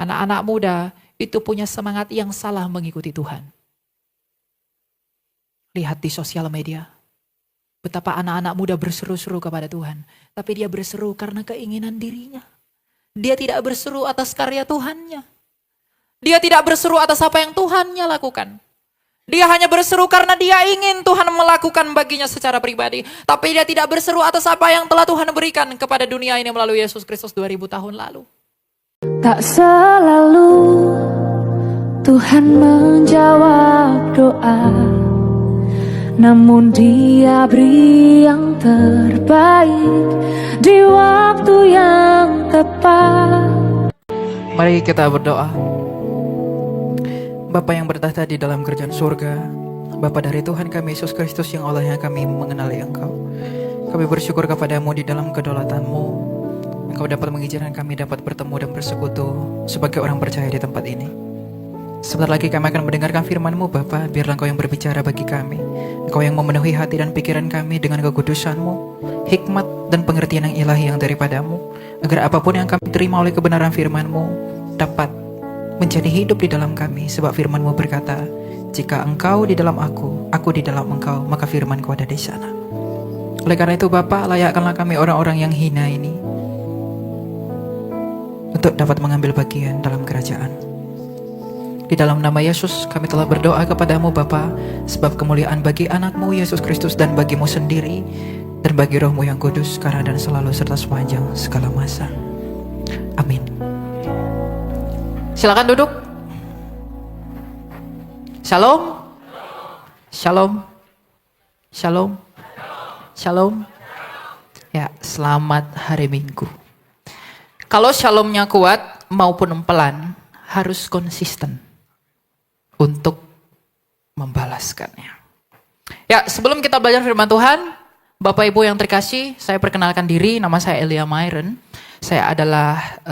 Anak-anak muda itu punya semangat yang salah mengikuti Tuhan. Lihat di sosial media, betapa anak-anak muda berseru-seru kepada Tuhan. Tapi dia berseru karena keinginan dirinya. Dia tidak berseru atas karya Tuhannya. Dia tidak berseru atas apa yang Tuhannya lakukan. Dia hanya berseru karena dia ingin Tuhan melakukan baginya secara pribadi. Tapi dia tidak berseru atas apa yang telah Tuhan berikan kepada dunia ini melalui Yesus Kristus 2000 tahun lalu. Tak selalu Tuhan menjawab doa, namun Dia beri yang terbaik di waktu yang tepat. Mari kita berdoa. Bapa yang bertahta di dalam kerajaan surga, Bapa dari Tuhan kami Yesus Kristus yang olehnya kami mengenali Engkau. Kami bersyukur kepadamu di dalam kedaulatan-Mu. Engkau dapat mengizinkan kami dapat bertemu dan bersekutu sebagai orang percaya di tempat ini. Sebentar lagi kami akan mendengarkan firman-Mu Bapa. Biarlah Engkau yang berbicara bagi kami. Engkau yang memenuhi hati dan pikiran kami dengan kekudusan-Mu, hikmat dan pengertian yang ilahi yang daripadamu, agar apapun yang kami terima oleh kebenaran firman-Mu dapat menjadi hidup di dalam kami. Sebab firman-Mu berkata, jika engkau di dalam aku di dalam engkau, maka firman-Ku ada di sana. Oleh karena itu Bapa, layakkanlah kami orang-orang yang hina ini untuk dapat mengambil bagian dalam kerajaan. Di dalam nama Yesus kami telah berdoa kepadamu Bapa, sebab kemuliaan bagi anak-Mu Yesus Kristus dan bagi-Mu sendiri, dan bagi Roh-Mu yang kudus, sekarang dan selalu serta sepanjang segala masa. Amin. Silakan duduk. Shalom. Shalom. Shalom. Shalom. Ya, selamat hari Minggu. Kalau shalomnya kuat maupun pelan, harus konsisten untuk membalaskannya. Ya, sebelum kita belajar firman Tuhan, Bapak Ibu yang terkasih, saya perkenalkan diri, nama saya Elia Myron. Saya adalah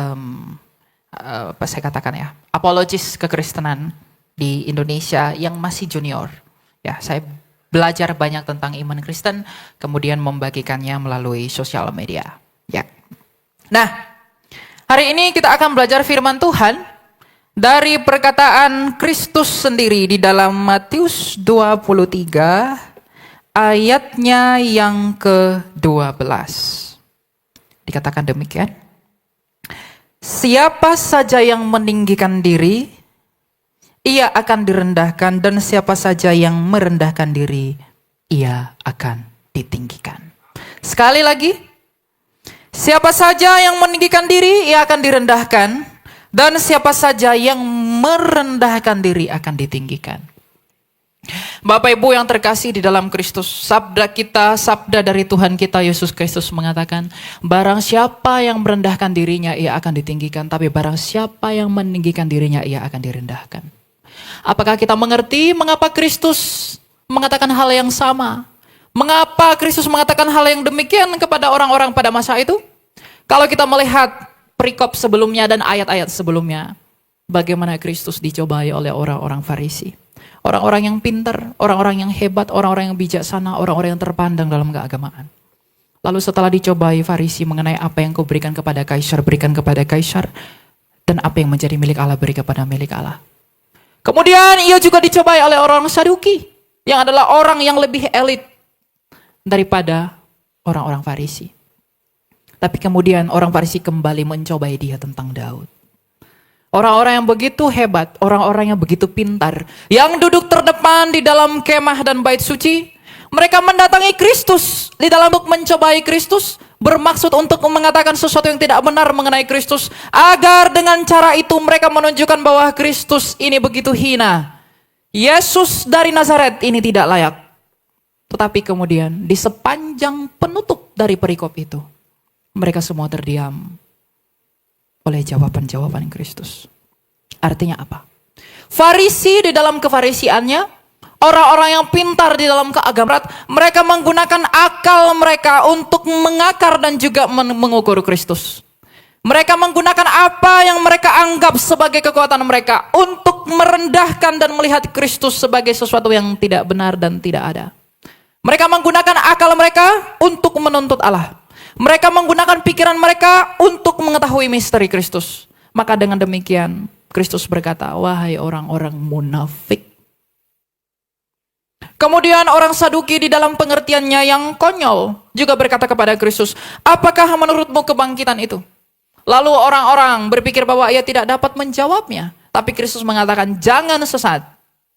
apa saya katakan ya, apologis kekristenan di Indonesia yang masih junior. Ya, saya belajar banyak tentang iman Kristen, kemudian membagikannya melalui sosial media. Ya. Nah, hari ini kita akan belajar firman Tuhan dari perkataan Kristus sendiri di dalam Matius 23 ayatnya yang ke-12. Dikatakan demikian. Siapa saja yang meninggikan diri, ia akan direndahkan, dan siapa saja yang merendahkan diri, ia akan ditinggikan. Sekali lagi, siapa saja yang meninggikan diri, ia akan direndahkan, dan siapa saja yang merendahkan diri akan ditinggikan. Bapak Ibu yang terkasih di dalam Kristus, sabda kita, sabda dari Tuhan kita Yesus Kristus mengatakan, barang siapa yang merendahkan dirinya, ia akan ditinggikan, tapi barang siapa yang meninggikan dirinya, ia akan direndahkan. Apakah kita mengerti mengapa Kristus mengatakan hal yang sama? Mengapa Kristus mengatakan hal yang demikian kepada orang-orang pada masa itu? Kalau kita melihat perikop sebelumnya dan ayat-ayat sebelumnya, bagaimana Kristus dicobai oleh orang-orang Farisi. Orang-orang yang pintar, orang-orang yang hebat, orang-orang yang bijaksana, orang-orang yang terpandang dalam keagamaan. Lalu setelah dicobai Farisi mengenai apa yang kau berikan kepada Kaisar, berikan kepada Kaisar. Dan apa yang menjadi milik Allah, beri kepada milik Allah. Kemudian ia juga dicobai oleh orang Saduki, yang adalah orang yang lebih elit daripada orang-orang Farisi. Tapi kemudian orang Farisi kembali mencobai dia tentang Daud. Orang-orang yang begitu hebat, orang-orang yang begitu pintar, yang duduk terdepan di dalam kemah dan bait suci, mereka mendatangi Kristus di dalam untuk mencobai Kristus, bermaksud untuk mengatakan sesuatu yang tidak benar mengenai Kristus, agar dengan cara itu mereka menunjukkan bahwa Kristus ini begitu hina. Yesus dari Nazaret ini tidak layak. Tetapi kemudian di sepanjang penutup dari perikop itu, mereka semua terdiam oleh jawaban-jawaban Kristus. Artinya apa? Farisi di dalam kefarisiannya, orang-orang yang pintar di dalam keagamaan, mereka menggunakan akal mereka untuk mengakar dan juga mengukur Kristus. Mereka menggunakan apa yang mereka anggap sebagai kekuatan mereka untuk merendahkan dan melihat Kristus sebagai sesuatu yang tidak benar dan tidak ada. Mereka menggunakan akal mereka untuk menuntut Allah. Mereka menggunakan pikiran mereka untuk mengetahui misteri Kristus. Maka dengan demikian Kristus berkata, wahai orang-orang munafik. Kemudian orang Saduki di dalam pengertiannya yang konyol juga berkata kepada Kristus, apakah menurutmu kebangkitan itu? Lalu orang-orang berpikir bahwa ia tidak dapat menjawabnya. Tapi Kristus mengatakan, jangan sesat.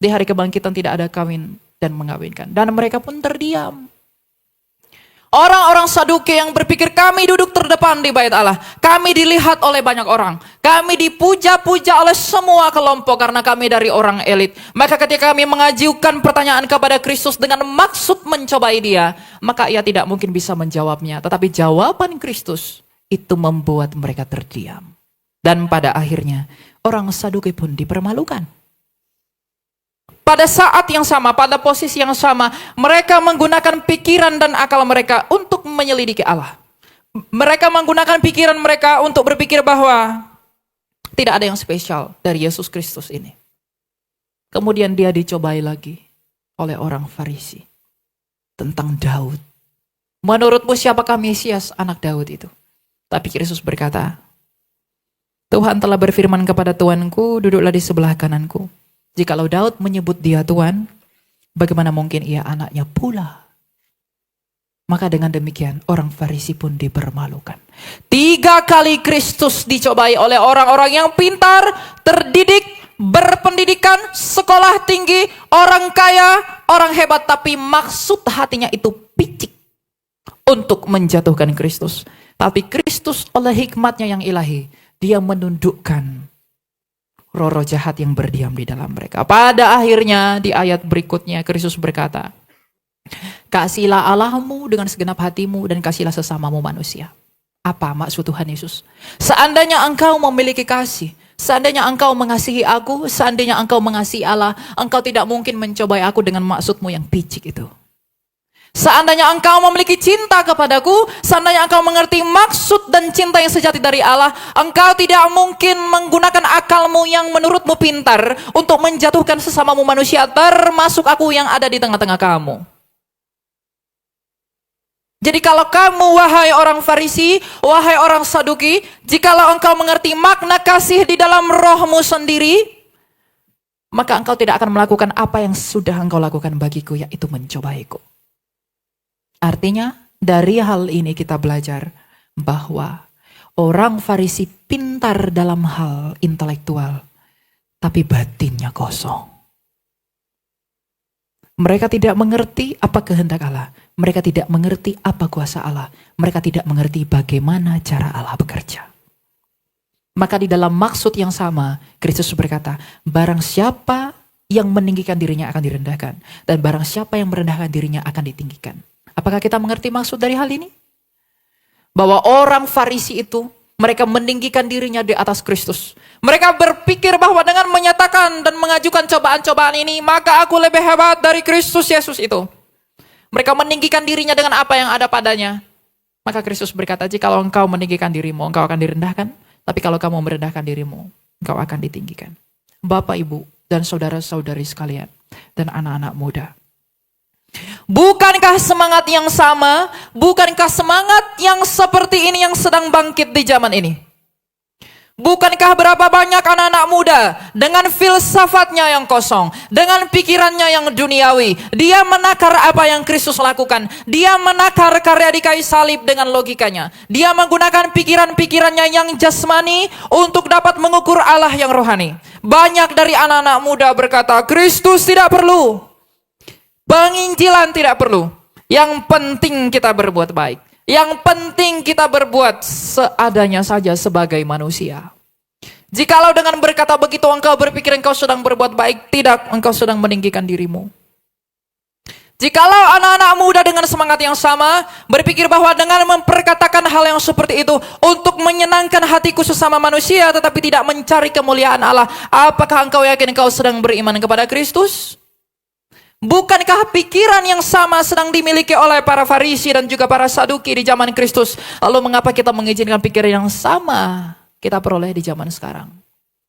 Di hari kebangkitan tidak ada kawin dan mengawinkan. Dan mereka pun terdiam. Orang-orang Saduki yang berpikir kami duduk terdepan di bait Allah. Kami dilihat oleh banyak orang. Kami dipuja-puja oleh semua kelompok karena kami dari orang elit. Maka ketika kami mengajukan pertanyaan kepada Kristus dengan maksud mencobai dia, maka ia tidak mungkin bisa menjawabnya. Tetapi jawaban Kristus itu membuat mereka terdiam. Dan pada akhirnya orang Saduki pun dipermalukan. Pada saat yang sama, pada posisi yang sama, mereka menggunakan pikiran dan akal mereka untuk menyelidiki Allah. Mereka menggunakan pikiran mereka untuk berpikir bahwa tidak ada yang spesial dari Yesus Kristus ini. Kemudian dia dicobai lagi oleh orang Farisi tentang Daud. Menurutmu siapakah Mesias anak Daud itu? Tapi Kristus berkata, Tuhan telah berfirman kepada Tuanku, duduklah di sebelah kananku. Jikalau Daud menyebut dia Tuhan, bagaimana mungkin ia anaknya pula? Maka dengan demikian orang Farisi pun dipermalukan. 3 kali Kristus dicobai oleh orang-orang yang pintar, terdidik, berpendidikan, sekolah tinggi, orang kaya, orang hebat. Tapi maksud hatinya itu picik untuk menjatuhkan Kristus. Tapi Kristus oleh hikmatnya yang ilahi, dia menundukkan roh-roh jahat yang berdiam di dalam mereka. Pada akhirnya di ayat berikutnya Kristus berkata, kasihlah Allahmu dengan segenap hatimu dan kasihlah sesamamu manusia. Apa maksud Tuhan Yesus? Seandainya engkau memiliki kasih, seandainya engkau mengasihi aku, seandainya engkau mengasihi Allah, engkau tidak mungkin mencobai aku dengan maksudmu yang picik itu. Seandainya engkau memiliki cinta kepadaku, seandainya engkau mengerti maksud dan cinta yang sejati dari Allah, engkau tidak mungkin menggunakan akalmu yang menurutmu pintar untuk menjatuhkan sesamamu manusia, termasuk aku yang ada di tengah-tengah kamu. Jadi kalau kamu, wahai orang Farisi, wahai orang Saduki, jikalau engkau mengerti makna kasih di dalam rohmu sendiri, maka engkau tidak akan melakukan apa yang sudah engkau lakukan bagiku, yaitu mencobaiku. Artinya dari hal ini kita belajar bahwa orang Farisi pintar dalam hal intelektual, tapi batinnya kosong. Mereka tidak mengerti apa kehendak Allah. Mereka tidak mengerti apa kuasa Allah. Mereka tidak mengerti bagaimana cara Allah bekerja. Maka di dalam maksud yang sama, Kristus berkata, barang siapa yang meninggikan dirinya akan direndahkan. Dan barang siapa yang merendahkan dirinya akan ditinggikan. Apakah kita mengerti maksud dari hal ini? Bahwa orang Farisi itu, mereka meninggikan dirinya di atas Kristus. Mereka berpikir bahwa dengan menyatakan dan mengajukan cobaan-cobaan ini, maka aku lebih hebat dari Kristus Yesus itu. Mereka meninggikan dirinya dengan apa yang ada padanya. Maka Kristus berkata, jikalau engkau meninggikan dirimu, engkau akan direndahkan. Tapi kalau kamu merendahkan dirimu, engkau akan ditinggikan. Bapak, Ibu, dan saudara-saudari sekalian, dan anak-anak muda. Bukankah semangat yang sama, bukankah semangat yang seperti ini yang sedang bangkit di zaman ini? Bukankah berapa banyak anak-anak muda dengan filsafatnya yang kosong, dengan pikirannya yang duniawi, dia menakar apa yang Kristus lakukan, dia menakar karya di kayu salib dengan logikanya, dia menggunakan pikiran-pikirannya yang jasmani untuk dapat mengukur Allah yang rohani. Banyak dari anak-anak muda berkata, Kristus tidak perlu, penginjilan tidak perlu, yang penting kita berbuat baik. Yang penting kita berbuat seadanya saja sebagai manusia. Jikalau dengan berkata begitu engkau berpikir engkau sedang berbuat baik, tidak, engkau sedang meninggikan dirimu. Jikalau anak-anak muda dengan semangat yang sama berpikir bahwa dengan memperkatakan hal yang seperti itu untuk menyenangkan hatiku sesama manusia tetapi tidak mencari kemuliaan Allah, apakah engkau yakin engkau sedang beriman kepada Kristus? Bukankah pikiran yang sama sedang dimiliki oleh para Farisi dan juga para Saduki di zaman Kristus? Lalu mengapa kita mengizinkan pikiran yang sama kita peroleh di zaman sekarang?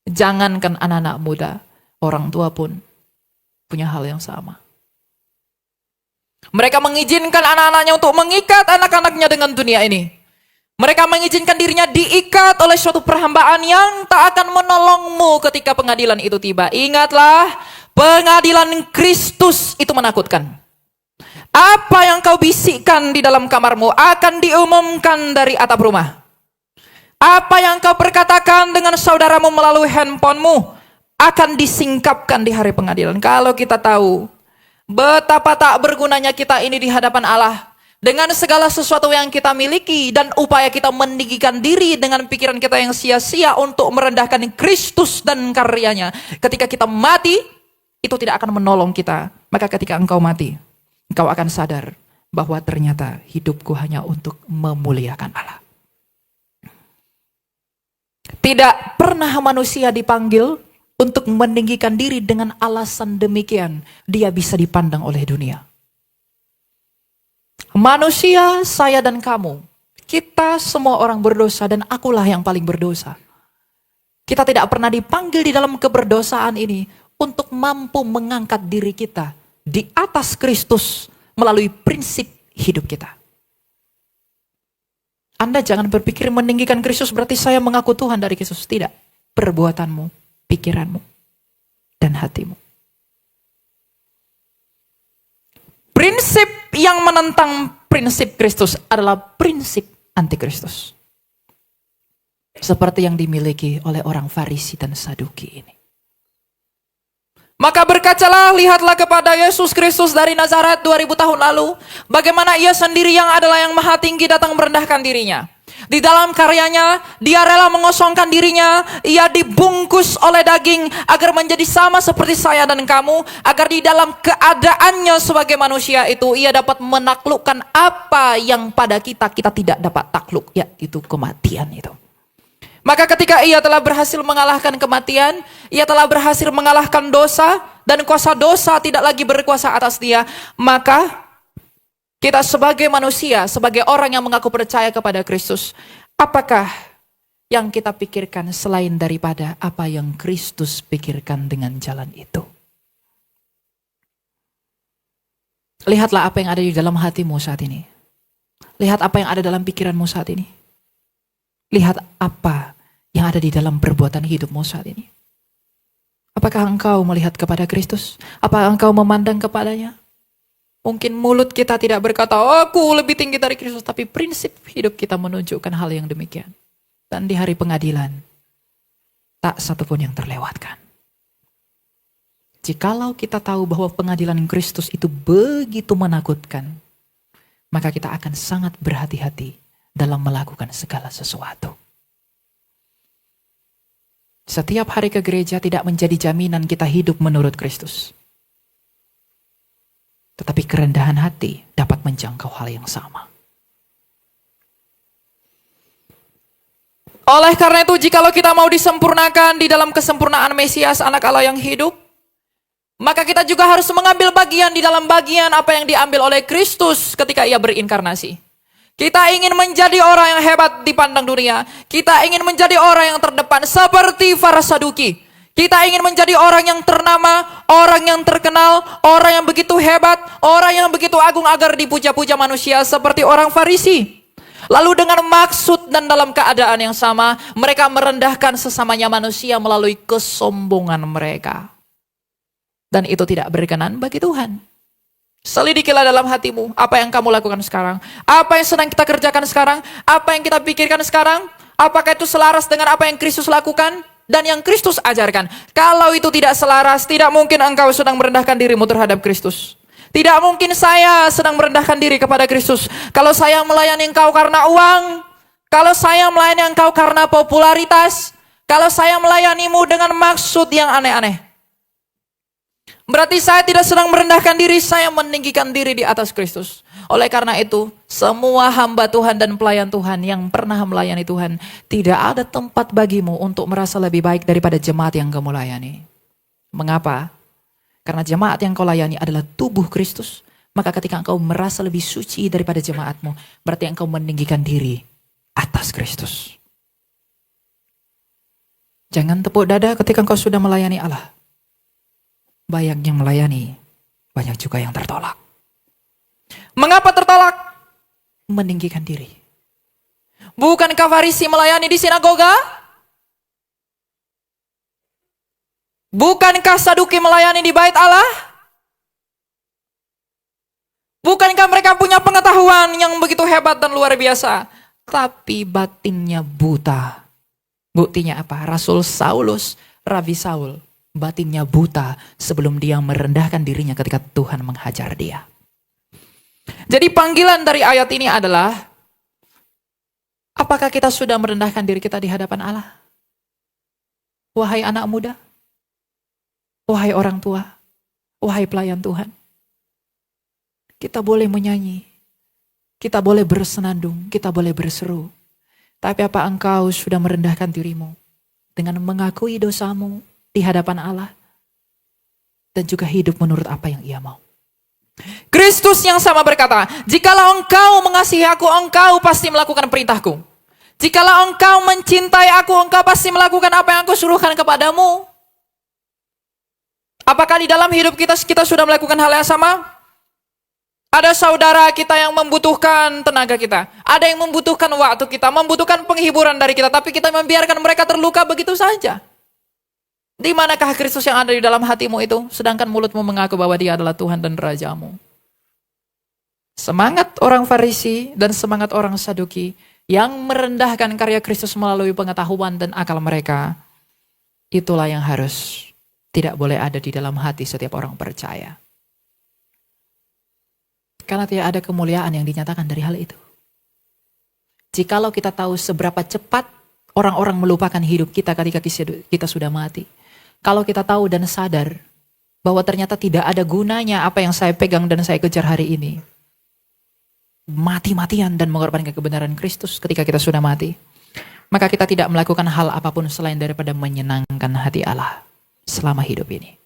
Jangankan anak-anak muda, orang tua pun punya hal yang sama. Mereka mengizinkan anak-anaknya untuk mengikat anak-anaknya dengan dunia ini. Mereka mengizinkan dirinya diikat oleh suatu perhambaan yang tak akan menolongmu ketika pengadilan itu tiba. Ingatlah, pengadilan Kristus itu menakutkan. Apa yang kau bisikkan di dalam kamarmu akan diumumkan dari atap rumah. Apa yang kau perkatakan dengan saudaramu melalui handphonemu akan disingkapkan di hari pengadilan. Kalau kita tahu betapa tak bergunanya kita ini di hadapan Allah, dengan segala sesuatu yang kita miliki dan upaya kita meninggikan diri dengan pikiran kita yang sia-sia untuk merendahkan Kristus dan karyanya. Ketika kita mati, itu tidak akan menolong kita. Maka ketika engkau mati, engkau akan sadar bahwa ternyata hidupku hanya untuk memuliakan Allah. Tidak pernah manusia dipanggil untuk meninggikan diri dengan alasan demikian. Dia bisa dipandang oleh dunia. Manusia, saya dan kamu, kita semua orang berdosa dan akulah yang paling berdosa. Kita tidak pernah dipanggil di dalam keberdosaan ini untuk mampu mengangkat diri kita di atas Kristus melalui prinsip hidup kita. Anda jangan berpikir meninggikan Kristus berarti saya mengaku Tuhan dari Kristus. Tidak. Perbuatanmu, pikiranmu, dan hatimu. Prinsip yang menentang prinsip Kristus adalah prinsip antikristus. Seperti yang dimiliki oleh orang Farisi dan Saduki ini. Maka berkacalah, lihatlah kepada Yesus Kristus dari Nazaret 2000 tahun lalu. Bagaimana ia sendiri yang adalah yang maha tinggi datang merendahkan dirinya. Di dalam karyanya, dia rela mengosongkan dirinya. Ia dibungkus oleh daging agar menjadi sama seperti saya dan kamu. Agar di dalam keadaannya sebagai manusia itu, ia dapat menaklukkan apa yang pada kita tidak dapat takluk. Yaitu kematian itu. Maka ketika ia telah berhasil mengalahkan kematian, ia telah berhasil mengalahkan dosa, dan kuasa dosa tidak lagi berkuasa atas dia, maka kita sebagai manusia, sebagai orang yang mengaku percaya kepada Kristus, apakah yang kita pikirkan selain daripada apa yang Kristus pikirkan dengan jalan itu? Lihatlah apa yang ada di dalam hatimu saat ini. Lihat apa yang ada dalam pikiranmu saat ini. Lihat apa yang ada di dalam perbuatan hidupmu saat ini. Apakah engkau melihat kepada Kristus? Apakah engkau memandang kepadanya? Mungkin mulut kita tidak berkata, oh, aku lebih tinggi dari Kristus. Tapi prinsip hidup kita menunjukkan hal yang demikian. Dan di hari pengadilan, tak satupun yang terlewatkan. Jikalau kita tahu bahwa pengadilan Kristus itu begitu menakutkan, maka kita akan sangat berhati-hati dalam melakukan segala sesuatu. Setiap hari ke gereja tidak menjadi jaminan kita hidup menurut Kristus. Tetapi kerendahan hati dapat menjangkau hal yang sama. Oleh karena itu, jikalau kita mau disempurnakan di dalam kesempurnaan Mesias, anak Allah yang hidup, maka kita juga harus mengambil bagian di dalam bagian apa yang diambil oleh Kristus ketika ia berinkarnasi. Kita ingin menjadi orang yang hebat dipandang dunia. Kita ingin menjadi orang yang terdepan seperti para Saduki. Kita ingin menjadi orang yang ternama, orang yang terkenal, orang yang begitu hebat, orang yang begitu agung agar dipuja-puja manusia seperti orang Farisi. Lalu dengan maksud dan dalam keadaan yang sama, mereka merendahkan sesamanya manusia melalui kesombongan mereka. Dan itu tidak berkenan bagi Tuhan. Selidikilah dalam hatimu apa yang kamu lakukan sekarang. Apa yang sedang kita kerjakan sekarang. Apa yang kita pikirkan sekarang. Apakah itu selaras dengan apa yang Kristus lakukan dan yang Kristus ajarkan. Kalau itu tidak selaras, tidak mungkin engkau sedang merendahkan dirimu terhadap Kristus. Tidak mungkin saya sedang merendahkan diri kepada Kristus. Kalau saya melayani engkau karena uang. Kalau saya melayani engkau karena popularitas. Kalau saya melayanimu dengan maksud yang aneh-aneh. Berarti saya tidak sedang merendahkan diri, saya meninggikan diri di atas Kristus. Oleh karena itu, semua hamba Tuhan dan pelayan Tuhan yang pernah melayani Tuhan, tidak ada tempat bagimu untuk merasa lebih baik daripada jemaat yang kamu layani. Mengapa? Karena jemaat yang kau layani adalah tubuh Kristus. Maka ketika engkau merasa lebih suci daripada jemaatmu, berarti engkau meninggikan diri atas Kristus. Jangan tepuk dada ketika engkau sudah melayani Allah. Banyak yang melayani, banyak juga yang tertolak. Mengapa tertolak? Meninggikan diri. Bukankah Farisi melayani di sinagoga? Bukankah Saduki melayani di bait Allah? Bukankah mereka punya pengetahuan yang begitu hebat dan luar biasa? Tapi batinnya buta. Buktinya apa? Rasul Saulus, Rabi Saul, batinnya buta sebelum dia merendahkan dirinya ketika Tuhan menghajar dia. Jadi panggilan dari ayat ini adalah, apakah kita sudah merendahkan diri kita di hadapan Allah? Wahai anak muda, wahai orang tua, wahai pelayan Tuhan. Kita boleh menyanyi, kita boleh bersenandung, kita boleh berseru. Tapi apa engkau sudah merendahkan dirimu dengan mengakui dosamu di hadapan Allah dan juga hidup menurut apa yang Ia mau? Kristus yang sama berkata, jikalau engkau mengasihi aku, engkau pasti melakukan perintahku. Jikalau engkau mencintai aku, engkau pasti melakukan apa yang aku suruhkan kepadamu. Apakah di dalam hidup kita sudah melakukan hal yang sama? Ada saudara kita yang membutuhkan tenaga kita. Ada yang membutuhkan waktu kita, membutuhkan penghiburan dari kita. Tapi kita membiarkan mereka terluka begitu saja. Di manakah Kristus yang ada di dalam hatimu itu? Sedangkan mulutmu mengaku bahwa Dia adalah Tuhan dan Rajamu. Semangat orang Farisi dan semangat orang Saduki yang merendahkan karya Kristus melalui pengetahuan dan akal mereka. Itulah yang harus tidak boleh ada di dalam hati setiap orang percaya. Karena tidak ada kemuliaan yang dinyatakan dari hal itu. Jikalau kita tahu seberapa cepat orang-orang melupakan hidup kita ketika kita sudah mati. Kalau kita tahu dan sadar bahwa ternyata tidak ada gunanya apa yang saya pegang dan saya kejar hari ini. Mati-matian dan mengorbankan kebenaran Kristus ketika kita sudah mati. Maka kita tidak melakukan hal apapun selain daripada menyenangkan hati Allah selama hidup ini.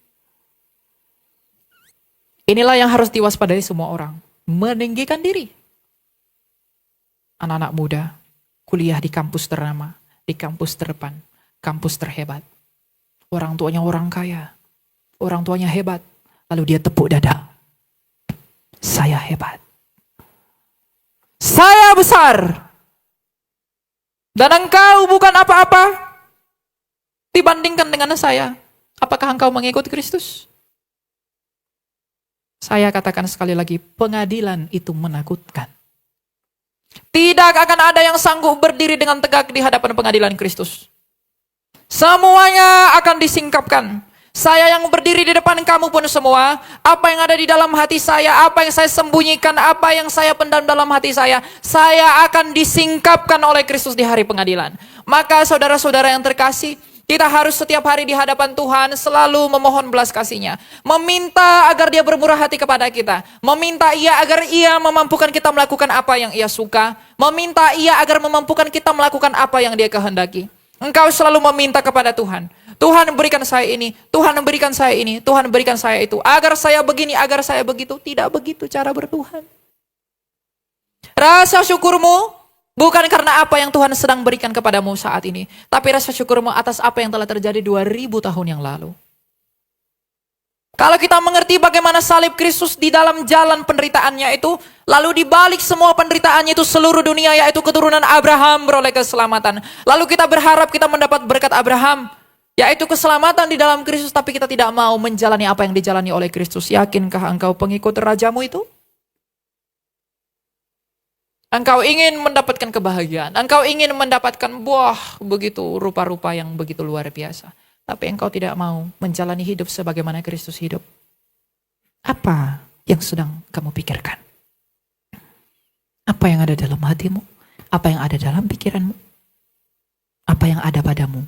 Inilah yang harus diwaspadai semua orang. Meninggikan diri. Anak-anak muda, kuliah di kampus ternama, di kampus terdepan, kampus terhebat. Orang tuanya orang kaya, orang tuanya hebat, lalu dia tepuk dada. Saya hebat. Saya besar. Dan engkau bukan apa-apa dibandingkan dengan saya. Apakah engkau mengikut Kristus? Saya katakan sekali lagi, pengadilan itu menakutkan. Tidak akan ada yang sanggup berdiri dengan tegak di hadapan pengadilan Kristus. Semuanya akan disingkapkan. Saya yang berdiri di depan kamu pun semua, apa yang ada di dalam hati saya, apa yang saya sembunyikan, apa yang saya pendam dalam hati saya akan disingkapkan oleh Kristus di hari pengadilan. Maka saudara-saudara yang terkasih, kita harus setiap hari di hadapan Tuhan selalu memohon belas kasih-Nya. Meminta agar Dia bermurah hati kepada kita. Meminta Ia agar Ia memampukan kita melakukan apa yang Ia suka. Meminta Ia agar memampukan kita melakukan apa yang Dia kehendaki. Engkau selalu meminta kepada Tuhan. Tuhan berikan saya ini, Tuhan berikan saya ini, Tuhan berikan saya itu. Agar saya begini, agar saya begitu. Tidak begitu cara bertuhan. Rasa syukurmu bukan karena apa yang Tuhan sedang berikan kepadamu saat ini. Tapi rasa syukurmu atas apa yang telah terjadi 2000 tahun yang lalu. Kalau kita mengerti bagaimana salib Kristus di dalam jalan penderitaannya itu, lalu di balik semua penderitaannya itu seluruh dunia yaitu keturunan Abraham beroleh keselamatan. Lalu kita berharap kita mendapat berkat Abraham, yaitu keselamatan di dalam Kristus, tapi kita tidak mau menjalani apa yang dijalani oleh Kristus. Yakinkah engkau pengikut Rajamu itu? Engkau ingin mendapatkan kebahagiaan, engkau ingin mendapatkan buah begitu rupa-rupa yang begitu luar biasa. Tapi engkau tidak mau menjalani hidup sebagaimana Kristus hidup. Apa yang sedang kamu pikirkan? Apa yang ada dalam hatimu? Apa yang ada dalam pikiranmu? Apa yang ada padamu?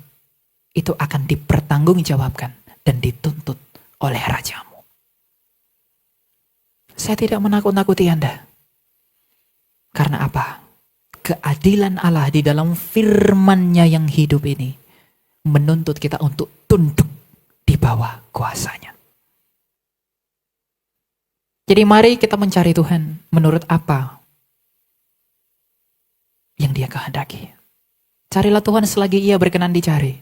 Itu akan dipertanggungjawabkan dan dituntut oleh Rajamu. Saya tidak menakut-nakuti Anda. Karena apa? Keadilan Allah di dalam firman-Nya yang hidup ini menuntut kita untuk tunduk di bawah kuasa-Nya. Jadi mari kita mencari Tuhan menurut apa yang Dia kehendaki. Carilah Tuhan selagi Ia berkenan dicari.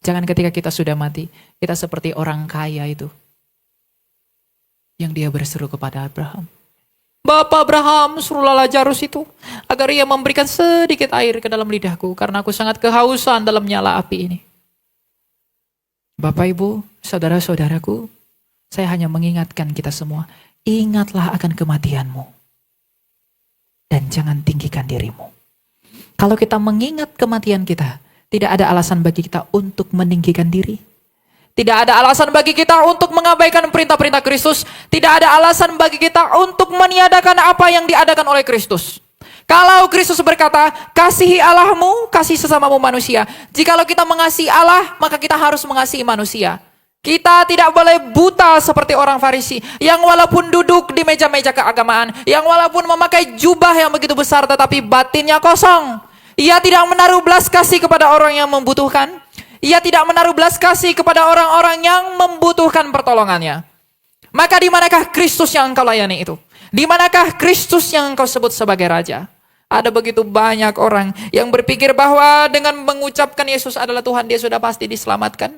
Jangan ketika kita sudah mati, kita seperti orang kaya itu. Yang dia berseru kepada Abraham. Bapak Abraham, suruhlah Lazarus itu agar ia memberikan sedikit air ke dalam lidahku karena aku sangat kehausan dalam nyala api ini. Bapak Ibu, saudara-saudaraku, saya hanya mengingatkan kita semua, ingatlah akan kematianmu dan jangan tinggikan dirimu. Kalau kita mengingat kematian kita, tidak ada alasan bagi kita untuk meninggikan diri. Tidak ada alasan bagi kita untuk mengabaikan perintah-perintah Kristus. Tidak ada alasan bagi kita untuk meniadakan apa yang diadakan oleh Kristus. Kalau Kristus berkata, kasihi Allahmu, kasih sesamamu manusia. Jikalau kita mengasihi Allah, maka kita harus mengasihi manusia. Kita tidak boleh buta seperti orang Farisi yang walaupun duduk di meja-meja keagamaan, yang walaupun memakai jubah yang begitu besar tetapi batinnya kosong. Ia tidak menaruh belas kasih kepada orang yang membutuhkan. Ia tidak menaruh belas kasih kepada orang-orang yang membutuhkan pertolongannya. Maka di manakah Kristus yang engkau layani itu? Di manakah Kristus yang engkau sebut sebagai Raja? Ada begitu banyak orang yang berpikir bahwa dengan mengucapkan Yesus adalah Tuhan, dia sudah pasti diselamatkan.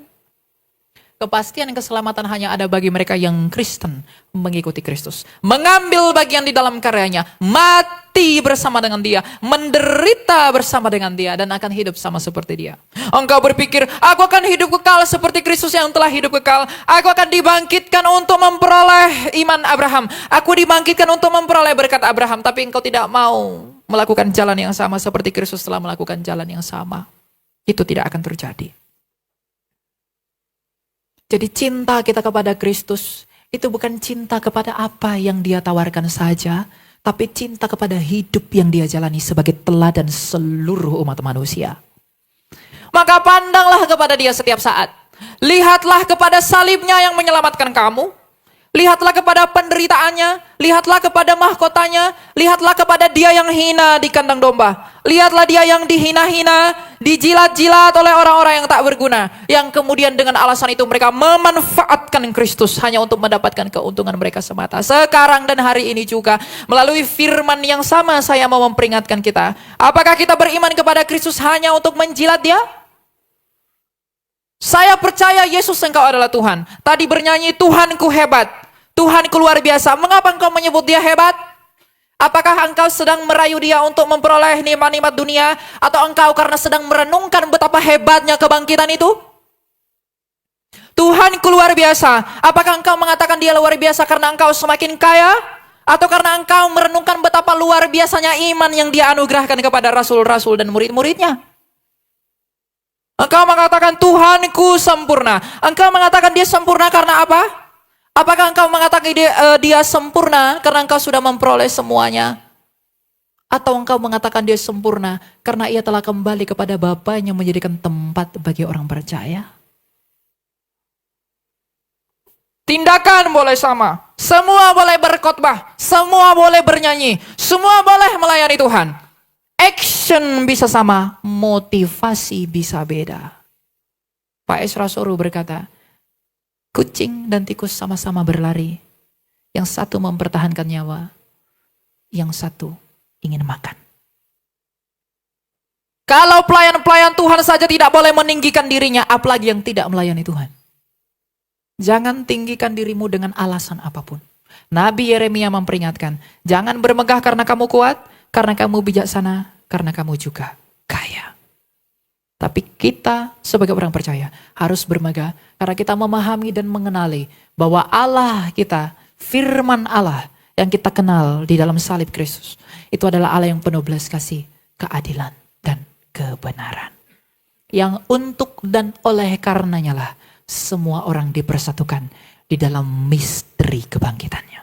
Kepastian keselamatan hanya ada bagi mereka yang Kristen, mengikuti Kristus. Mengambil bagian di dalam karyanya, mati bersama dengan dia, menderita bersama dengan dia, dan akan hidup sama seperti dia. Engkau berpikir, aku akan hidup kekal seperti Kristus yang telah hidup kekal. Aku akan dibangkitkan untuk memperoleh iman Abraham. Aku dibangkitkan untuk memperoleh berkat Abraham. Tapi engkau tidak mau melakukan jalan yang sama seperti Kristus telah melakukan jalan yang sama. Itu tidak akan terjadi. Jadi cinta kita kepada Kristus itu bukan cinta kepada apa yang dia tawarkan saja, tapi cinta kepada hidup yang dia jalani sebagai teladan seluruh umat manusia. Maka pandanglah kepada dia setiap saat. Lihatlah kepada salibnya yang menyelamatkan kamu. Lihatlah kepada penderitaannya, lihatlah kepada mahkotanya, lihatlah kepada dia yang hina di kandang domba. Lihatlah dia yang dihina-hina, dijilat-jilat oleh orang-orang yang tak berguna. Yang kemudian dengan alasan itu mereka memanfaatkan Kristus hanya untuk mendapatkan keuntungan mereka semata. Sekarang dan hari ini juga melalui firman yang sama saya mau memperingatkan kita. Apakah kita beriman kepada Kristus hanya untuk menjilat dia? Saya percaya Yesus engkau adalah Tuhan. Tadi bernyanyi Tuhanku hebat. Tuhanku luar biasa. Mengapa engkau menyebut dia hebat? Apakah engkau sedang merayu dia untuk memperoleh nikmat-nikmat dunia? Atau engkau karena sedang merenungkan betapa hebatnya kebangkitan itu? Tuhanku luar biasa. Apakah engkau mengatakan dia luar biasa karena engkau semakin kaya? Atau karena engkau merenungkan betapa luar biasanya iman yang dia anugerahkan kepada rasul-rasul dan murid-muridnya? Engkau mengatakan Tuhanku sempurna. Engkau mengatakan dia sempurna karena apa? Apakah engkau mengatakan dia sempurna karena engkau sudah memperoleh semuanya? Atau engkau mengatakan dia sempurna karena ia telah kembali kepada Bapanya menjadikan tempat bagi orang percaya? Tindakan boleh sama. Semua boleh berkhotbah. Semua boleh bernyanyi. Semua boleh melayani Tuhan. Action bisa sama, motivasi bisa beda. Pak Esra Soru berkata, kucing dan tikus sama-sama berlari. Yang satu mempertahankan nyawa, yang satu ingin makan. Kalau pelayan-pelayan Tuhan saja tidak boleh meninggikan dirinya, apalagi yang tidak melayani Tuhan. Jangan tinggikan dirimu dengan alasan apapun. Nabi Yeremia memperingatkan, jangan bermegah karena kamu kuat, karena kamu bijaksana, karena kamu juga kaya. Tapi kita sebagai orang percaya harus bermegah karena kita memahami dan mengenali bahwa Allah kita, firman Allah yang kita kenal di dalam salib Kristus, itu adalah Allah yang penuh belas kasih, keadilan, dan kebenaran. Yang untuk dan oleh karenanya lah semua orang dipersatukan di dalam misteri kebangkitannya.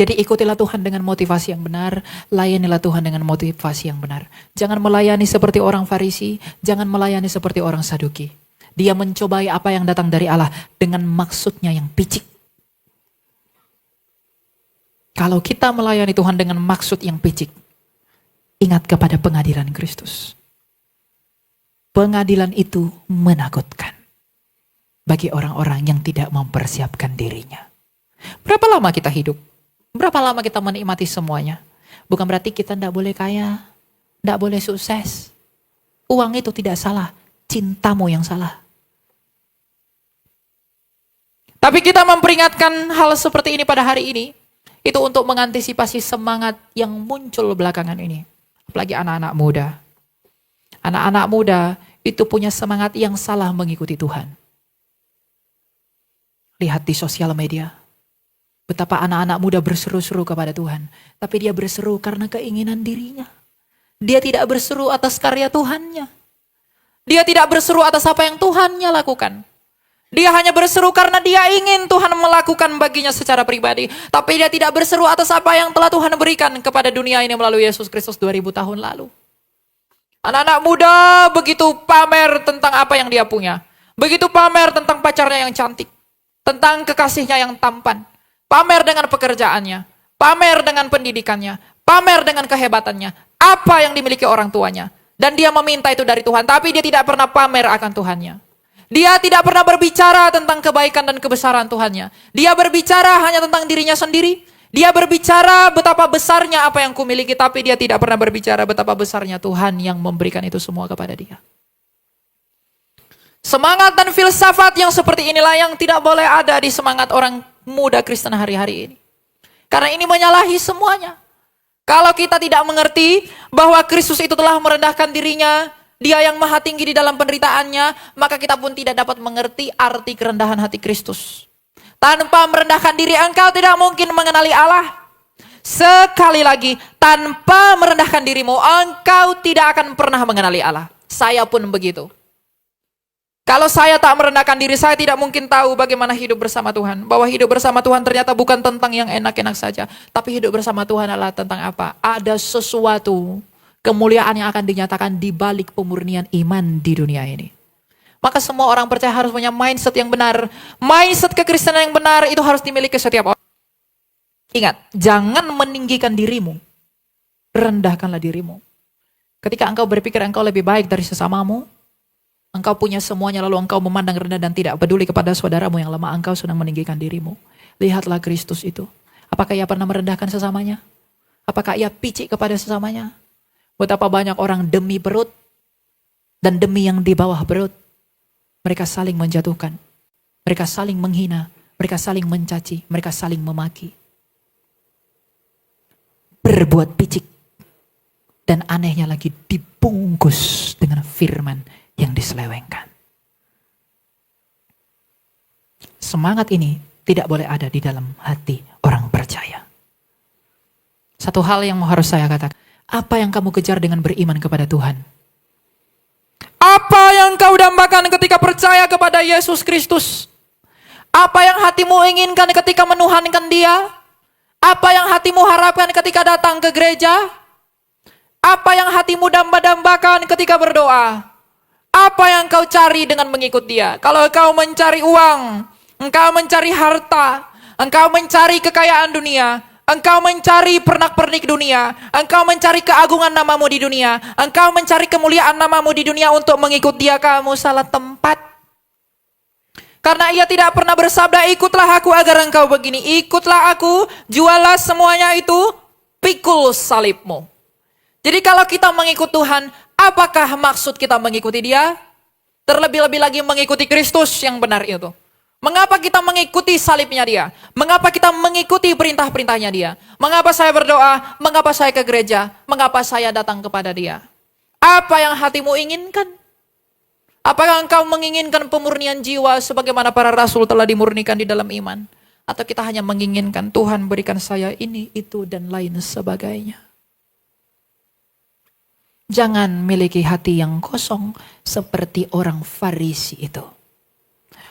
Jadi ikutilah Tuhan dengan motivasi yang benar, layanilah Tuhan dengan motivasi yang benar. Jangan melayani seperti orang Farisi, jangan melayani seperti orang Saduki. Dia mencobai apa yang datang dari Allah dengan maksudnya yang picik. Kalau kita melayani Tuhan dengan maksud yang picik, ingat kepada pengadilan Kristus. Pengadilan itu menakutkan bagi orang-orang yang tidak mempersiapkan dirinya. Berapa lama kita hidup? Berapa lama kita menikmati semuanya? Bukan berarti kita tidak boleh kaya, tidak boleh sukses. Uang itu tidak salah, cintamu yang salah. Tapi kita memperingatkan hal seperti ini pada hari ini. Itu untuk mengantisipasi semangat yang muncul belakangan ini. Apalagi anak-anak muda. Anak-anak muda itu punya semangat yang salah mengikuti Tuhan. Lihat di sosial media. Betapa anak-anak muda berseru-seru kepada Tuhan. Tapi dia berseru karena keinginan dirinya. Dia tidak berseru atas karya Tuhannya. Dia tidak berseru atas apa yang Tuhannya lakukan. Dia hanya berseru karena dia ingin Tuhan melakukan baginya secara pribadi. Tapi dia tidak berseru atas apa yang telah Tuhan berikan kepada dunia ini melalui Yesus Kristus 2000 tahun lalu. Anak-anak muda begitu pamer tentang apa yang dia punya. Begitu pamer tentang pacarnya yang cantik. Tentang kekasihnya yang tampan. Pamer dengan pekerjaannya. Pamer dengan pendidikannya. Pamer dengan kehebatannya. Apa yang dimiliki orang tuanya. Dan dia meminta itu dari Tuhan. Tapi dia tidak pernah pamer akan Tuhannya. Dia tidak pernah berbicara tentang kebaikan dan kebesaran Tuhannya. Dia berbicara hanya tentang dirinya sendiri. Dia berbicara betapa besarnya apa yang kumiliki, tapi dia tidak pernah berbicara betapa besarnya Tuhan yang memberikan itu semua kepada dia. Semangat dan filsafat yang seperti inilah yang tidak boleh ada di semangat orang muda Kristen hari-hari ini. Karena ini menyalahi semuanya. Kalau kita tidak mengerti bahwa Kristus itu telah merendahkan dirinya, Dia yang maha tinggi di dalam penderitaannya, maka kita pun tidak dapat mengerti arti kerendahan hati Kristus. Tanpa merendahkan diri engkau tidak mungkin mengenali Allah. Sekali lagi, tanpa merendahkan dirimu, engkau tidak akan pernah mengenali Allah. Saya pun begitu. Kalau saya tak merendahkan diri, saya tidak mungkin tahu bagaimana hidup bersama Tuhan. Bahwa hidup bersama Tuhan ternyata bukan tentang yang enak-enak saja. Tapi hidup bersama Tuhan adalah tentang apa? Ada sesuatu kemuliaan yang akan dinyatakan di balik pemurnian iman di dunia ini. Maka semua orang percaya harus punya mindset yang benar. Mindset kekristenan yang benar itu harus dimiliki setiap orang. Ingat, jangan meninggikan dirimu. Rendahkanlah dirimu. Ketika engkau berpikir engkau lebih baik dari sesamamu, engkau punya semuanya lalu engkau memandang rendah dan tidak peduli kepada saudaramu yang lemah, engkau sedang meninggikan dirimu. Lihatlah Kristus itu. Apakah ia pernah merendahkan sesamanya? Apakah ia picik kepada sesamanya? Betapa banyak orang demi perut dan demi yang di bawah perut. Mereka saling menjatuhkan, mereka saling menghina, mereka saling mencaci, mereka saling memaki. Berbuat picik, dan anehnya lagi dibungkus dengan firman yang diselewengkan. Semangat ini tidak boleh ada di dalam hati orang percaya. Satu hal yang harus saya katakan, apa yang kamu kejar dengan beriman kepada Tuhan? Apa yang kau dambakan ketika percaya kepada Yesus Kristus? Apa yang hatimu inginkan ketika menuhankan Dia? Apa yang hatimu harapkan ketika datang ke gereja? Apa yang hatimu damba-dambakan ketika berdoa? Apa yang kau cari dengan mengikut Dia? Kalau kau mencari uang, engkau mencari harta, engkau mencari kekayaan dunia, engkau mencari pernak-pernik dunia, engkau mencari keagungan namamu di dunia, engkau mencari kemuliaan namamu di dunia untuk mengikut Dia, kamu salah tempat. Karena Ia tidak pernah bersabda, ikutlah aku agar engkau begini, ikutlah aku, jualah semuanya itu, pikul salibmu. Jadi kalau kita mengikut Tuhan, apakah maksud kita mengikuti Dia? Terlebih-lebih lagi mengikuti Kristus yang benar itu. Mengapa kita mengikuti salibnya Dia? Mengapa kita mengikuti perintah-perintahnya Dia? Mengapa saya berdoa? Mengapa saya ke gereja? Mengapa saya datang kepada Dia? Apa yang hatimu inginkan? Apakah engkau menginginkan pemurnian jiwa sebagaimana para rasul telah dimurnikan di dalam iman? Atau kita hanya menginginkan Tuhan berikan saya ini, itu, dan lain sebagainya? Jangan miliki hati yang kosong seperti orang Farisi itu.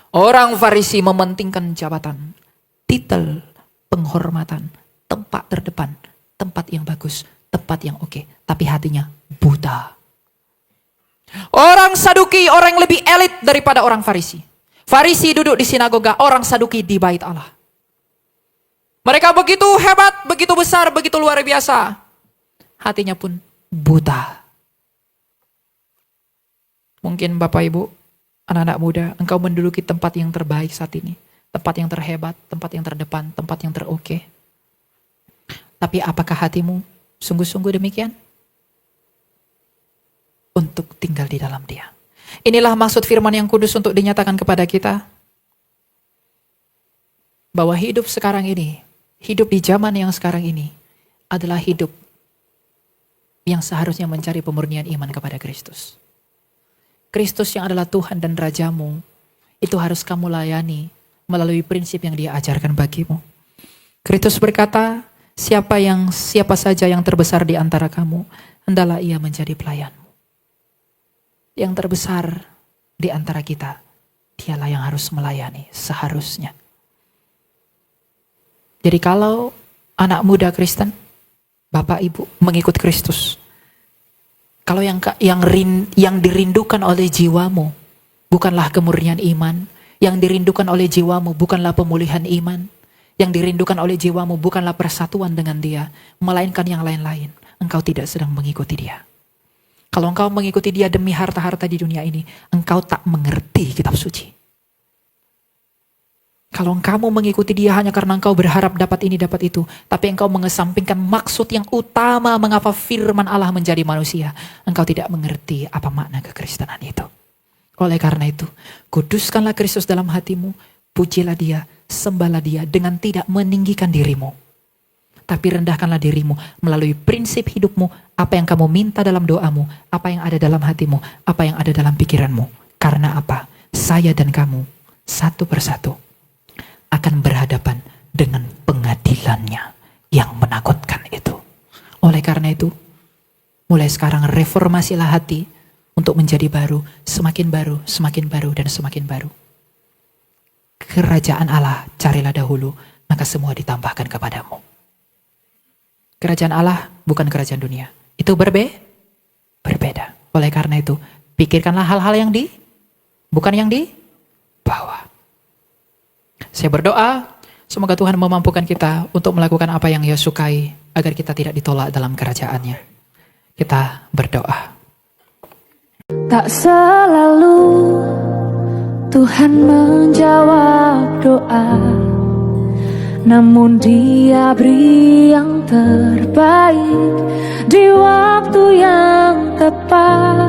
Orang Farisi mementingkan jabatan, titel, penghormatan, tempat terdepan, tempat yang bagus, tempat yang oke, tapi hatinya buta. Orang Saduki, orang yang lebih elit daripada orang Farisi. Farisi duduk di sinagoga, orang Saduki di bait Allah. Mereka begitu hebat, begitu besar, begitu luar biasa. Hatinya pun buta. Mungkin Bapak Ibu, anak-anak muda, engkau menduduki tempat yang terbaik saat ini. Tempat yang terhebat, tempat yang terdepan, tempat yang teroke. Tapi apakah hatimu sungguh-sungguh demikian? Untuk tinggal di dalam Dia. Inilah maksud firman yang kudus untuk dinyatakan kepada kita. Bahwa hidup sekarang ini hidup di zaman yang sekarang ini adalah hidup yang seharusnya mencari pemurnian iman kepada Kristus. Kristus yang adalah Tuhan dan Rajamu, itu harus kamu layani melalui prinsip yang Dia ajarkan bagimu. Kristus berkata, siapa saja yang terbesar di antara kamu, hendaklah ia menjadi pelayanmu. Yang terbesar di antara kita, dialah yang harus melayani seharusnya. Jadi kalau anak muda Kristen, Bapak Ibu mengikut Kristus, kalau yang dirindukan oleh jiwamu bukanlah kemurnian iman, yang dirindukan oleh jiwamu bukanlah pemulihan iman, yang dirindukan oleh jiwamu bukanlah persatuan dengan Dia, melainkan yang lain-lain, engkau tidak sedang mengikuti Dia. Kalau engkau mengikuti Dia demi harta-harta di dunia ini, engkau tak mengerti kitab suci. Kalau kamu mengikuti Dia hanya karena engkau berharap dapat ini, dapat itu, tapi engkau mengesampingkan maksud yang utama mengapa firman Allah menjadi manusia, engkau tidak mengerti apa makna kekristenan itu. Oleh karena itu, kuduskanlah Kristus dalam hatimu, pujilah Dia, sembahlah Dia dengan tidak meninggikan dirimu. Tapi rendahkanlah dirimu melalui prinsip hidupmu, apa yang kamu minta dalam doamu, apa yang ada dalam hatimu, apa yang ada dalam pikiranmu. Karena apa? Saya dan kamu, satu persatu, akan berhadapan dengan pengadilannya yang menakutkan itu. Oleh karena itu, mulai sekarang reformasilah hati untuk menjadi baru, semakin baru, semakin baru, dan semakin baru. Kerajaan Allah carilah dahulu, maka semua ditambahkan kepadamu. Kerajaan Allah bukan kerajaan dunia. Itu berbeda. Oleh karena itu, pikirkanlah hal-hal yang bukan yang di bawah. Saya berdoa, semoga Tuhan memampukan kita untuk melakukan apa yang Ia sukai, agar kita tidak ditolak dalam kerajaan-Nya. Kita berdoa. Tak selalu Tuhan menjawab doa, namun Dia beri yang terbaik di waktu yang tepat.